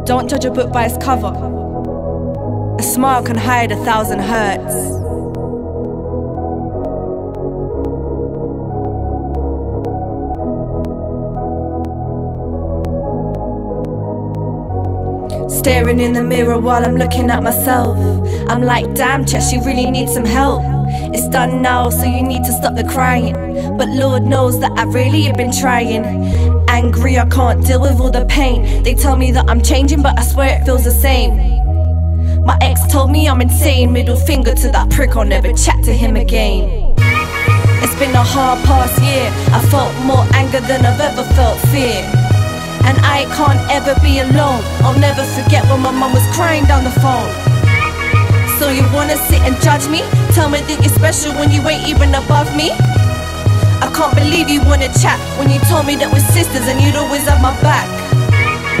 Don't judge a book by its cover. A smile can hide 1,000 hurts. Staring in the mirror while I'm looking at myself. I'm like, damn, Chess, you really need some help. It's done now, so you need to stop the crying. But Lord knows that I really have been trying. Angry, I can't deal with all the pain. They tell me that I'm changing, but I swear it feels the same. My ex told me I'm insane. Middle finger to that prick, I'll never chat to him again. It's been a hard past year. I felt more anger than I've ever felt fear. And I can't ever be alone. I'll never forget when my mum was crying down the phone. So you wanna sit and judge me? Tell me that you're special when you ain't even above me? I can't believe you wanna chat when you told me that we're sisters and you'd always have my back.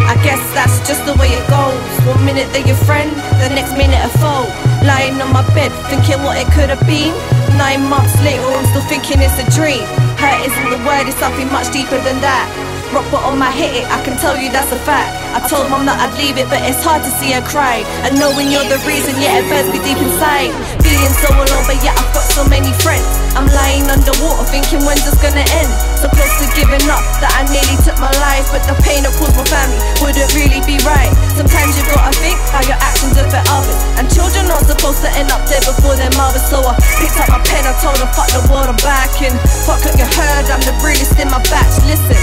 I guess that's just the way it goes. 1 minute they're your friend, the next minute a foe. Lying on my bed, thinking what it could have been. 9 months later, I'm still thinking it's a dream. Hurt isn't the word, it's something much deeper than that. Rock bottom, I hit it, I can tell you that's a fact. I told mum that I'd leave it, but it's hard to see her cry. And knowing you're the reason, yeah, it burns me deep inside. Feeling so alone, but yeah, I've got so many friends. I'm lying underwater, thinking when's this gonna end? So close to giving up, that I nearly took my life. But the pain that caused my family wouldn't really be right. Sometimes you've gotta think how your actions affect others. And children aren't supposed to end up dead before their mothers. So I picked up my pen, I told her, fuck the world, I'm back. And fuck what you heard, I'm the realest in my batch. Listen,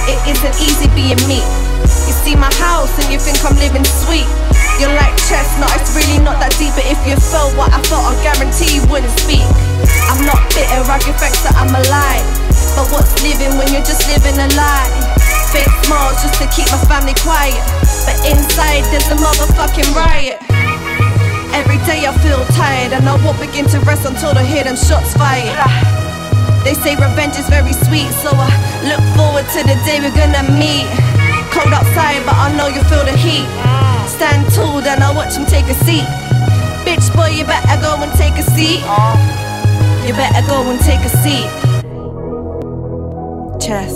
it isn't easy being me. You see my house and you think I'm living sweet. You're like chestnut, it's really not that deep. But if you felt what I felt, I guarantee you wouldn't speak. I'm not bitter, I give thanks that I'm alive. But what's living when you're just living a lie? Fake smiles just to keep my family quiet, but inside there's a motherfucking riot. Every day I feel tired and I won't begin to rest until I hear them shots fired. They say revenge is very sweet, so I look forward to the day we're gonna meet. Cold outside, but I know you feel the heat. Stand tall, then I watch him take a seat. Bitch boy, you better go and take a seat. You better go and take a seat. Chess.